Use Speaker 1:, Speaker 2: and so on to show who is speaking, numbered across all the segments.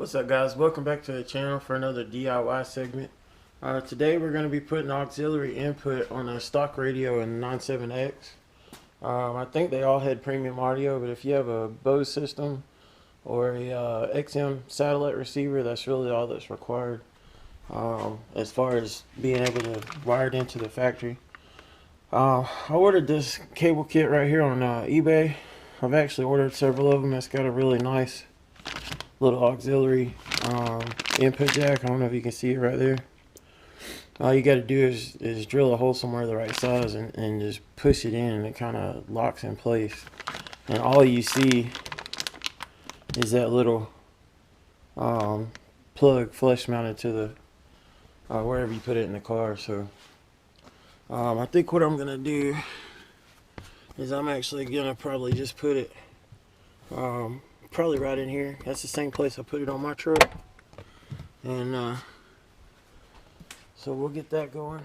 Speaker 1: What's up, guys? Welcome back to the channel for another DIY segment. Today we're going to be putting auxiliary input on a stock radio in 97X. I think they all had premium audio, but if you have a Bose system or a XM satellite receiver, that's really all that's required as far as being able to wire it into the factory. I ordered this cable kit right here on eBay. I've actually ordered several of them. It's got a really nice little auxiliary input jack. I don't know if you can see it right there. All you got to do is drill a hole somewhere the right size and just push it in, and it kind of locks in place. And all you see is that little plug flush mounted to the wherever you put it in the car. So I think what I'm gonna do is I'm actually gonna probably just put it probably right in here. That's the same place I put it on my truck. And so we'll get that going.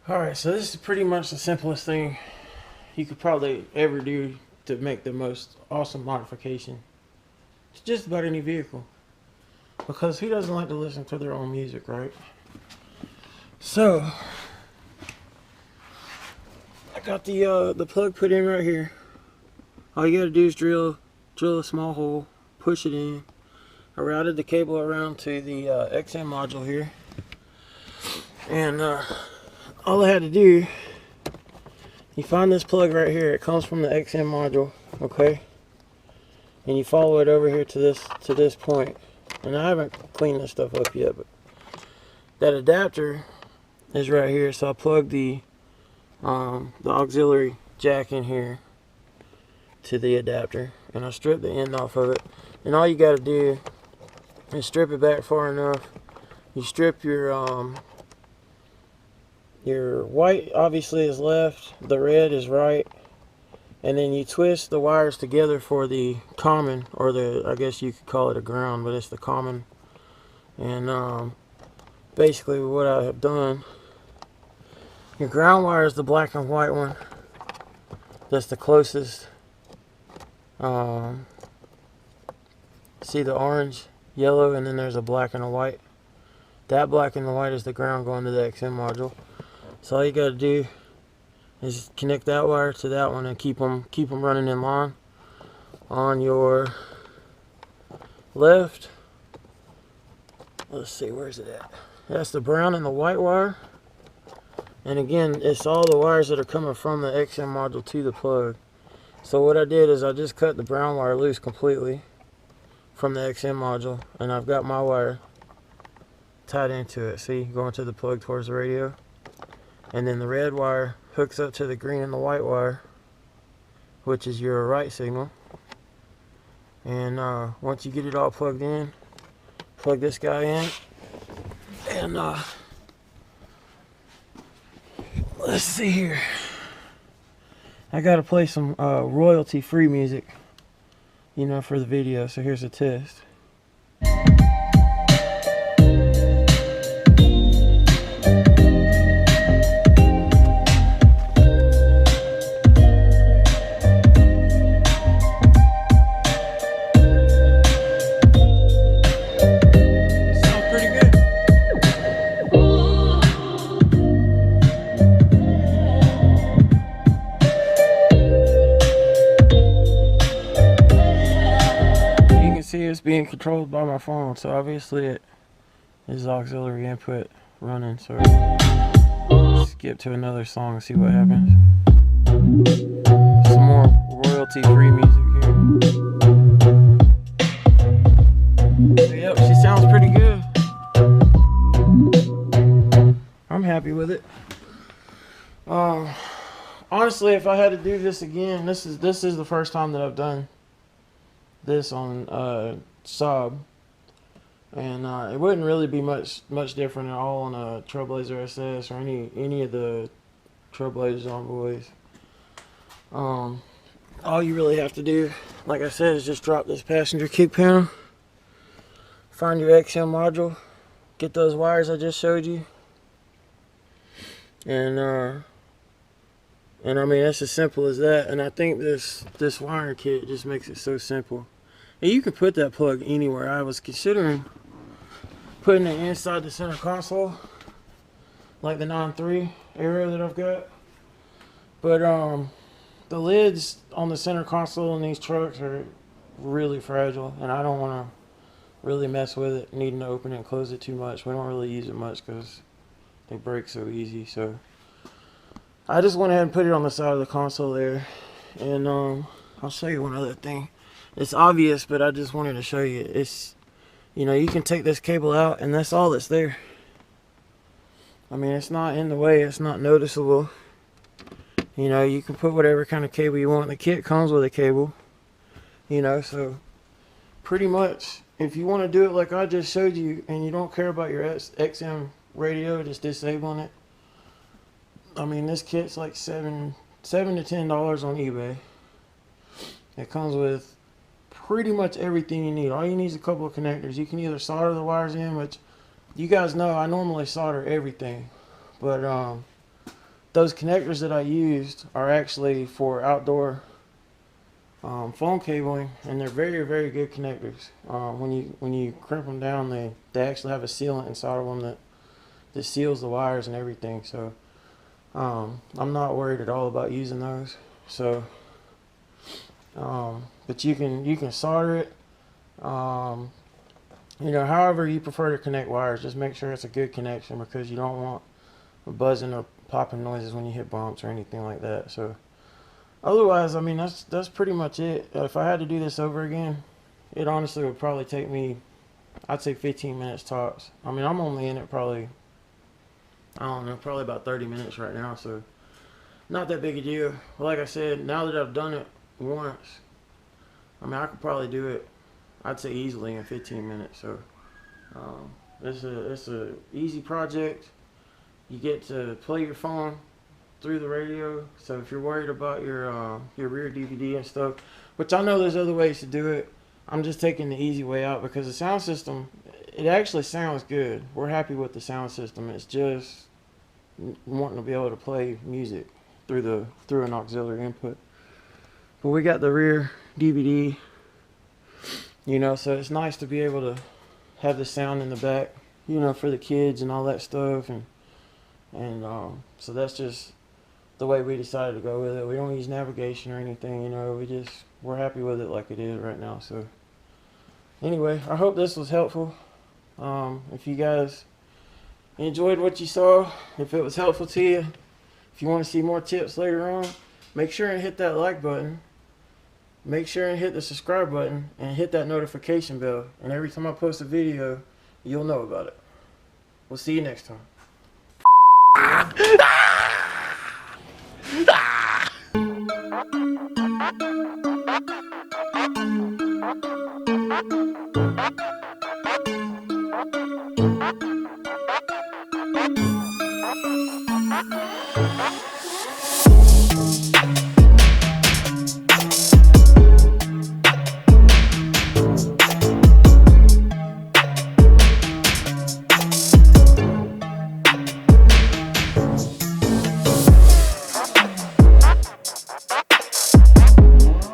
Speaker 1: Alright, so this is pretty much the simplest thing you could probably ever do to make the most awesome modification. It's just about any vehicle, because who doesn't like to listen to their own music, right? So I got the plug put in right here. All you gotta do is drill a small hole, push it in. I routed the cable around to the XM module here, and all I had to do, you find this plug right here. It comes from the XM module, okay, and you follow it over here to this point. And I haven't cleaned this stuff up yet, but that adapter is right here. So I plug the auxiliary jack in here to the adapter, and I strip the end off of it. And all you got to do is strip it back far enough. You strip your white obviously is left, the red is right, and then you twist the wires together for the common, or the, I guess you could call it a ground, but it's the common. And basically what I have done, your ground wire is the black and white one. That's the closest. See the orange, yellow, and then there's a black and a white. That black and the white is the ground going to the XM module. So all you got to do is connect that wire to that one and keep them running in line. On your left, let's see, where's it at? That's the brown and the white wire. And again, it's all the wires that are coming from the XM module to the plug. So what I did is I just cut the brown wire loose completely from the XM module, and I've got my wire tied into it. See, going to the plug towards the radio. And then the red wire hooks up to the green and the white wire, which is your right signal. And once you get it all plugged in, plug this guy in, and let's see here. I gotta play some royalty-free music, you know, for the video. So here's a test. See, it's being controlled by my phone, so obviously it is auxiliary input running. So let's skip to another song and see what happens. Some more royalty-free music here. So, yep, she sounds pretty good. I'm happy with it. Honestly, if I had to do this again, this is the first time that I've done this on Saab, and it wouldn't really be much different at all on a Trailblazer SS or any of the Trailblazers on boys. All you really have to do, like I said, is just drop this passenger kick panel, find your XM module, get those wires I just showed you, and I mean, that's as simple as that. And I think this wiring kit just makes it so simple. And you can put that plug anywhere. I was considering putting it inside the center console, like the 9.3 Aero that I've got. But the lids on the center console in these trucks are really fragile, and I don't want to really mess with it, needing to open it and close it too much. We don't really use it much because they break so easy. So I just went ahead and put it on the side of the console there. And I'll show you one other thing. It's obvious, but I just wanted to show you. It's, you know, you can take this cable out and that's all that's there. I mean, it's not in the way, it's not noticeable. You know, you can put whatever kind of cable you want. The kit comes with a cable, you know, so pretty much if you want to do it like I just showed you and you don't care about your XM radio, just disabling it. I mean, this kit's like $7 to $10 on eBay. It comes with pretty much everything you need. All you need is a couple of connectors. You can either solder the wires in, which you guys know I normally solder everything, but those connectors that I used are actually for outdoor phone cabling, and they're very, very good connectors. When you crimp them down, they actually have a sealant inside of them that seals the wires and everything. So I'm not worried at all about using those. So but you can solder it, you know, however you prefer to connect wires. Just make sure it's a good connection, because you don't want buzzing or popping noises when you hit bumps or anything like that. So otherwise, I mean, that's pretty much it. If I had to do this over again, it honestly would probably take me, I'd say 15 minutes tops. I mean, I'm only in it probably, I don't know, probably about 30 minutes right now, so not that big a deal. But like I said, now that I've done it once, I mean, I could probably do it, I'd say easily in 15 minutes. So it's a easy project. You get to play your phone through the radio. So if you're worried about your rear DVD and stuff, which I know there's other ways to do it, I'm just taking the easy way out, because the sound system, it actually sounds good. We're happy with the sound system. It's just wanting to be able to play music through an auxiliary input. But we got the rear DVD, you know, so it's nice to be able to have the sound in the back, you know, for the kids and all that stuff. And so that's just the way we decided to go with it. We don't use navigation or anything, you know, we're happy with it like it is right now. So anyway, I hope this was helpful. If you guys enjoyed what you saw, if it was helpful to you, if you want to see more tips later on, make sure and hit that like button. Make sure and hit the subscribe button and hit that notification bell. And every time I post a video, you'll know about it. We'll see you next time.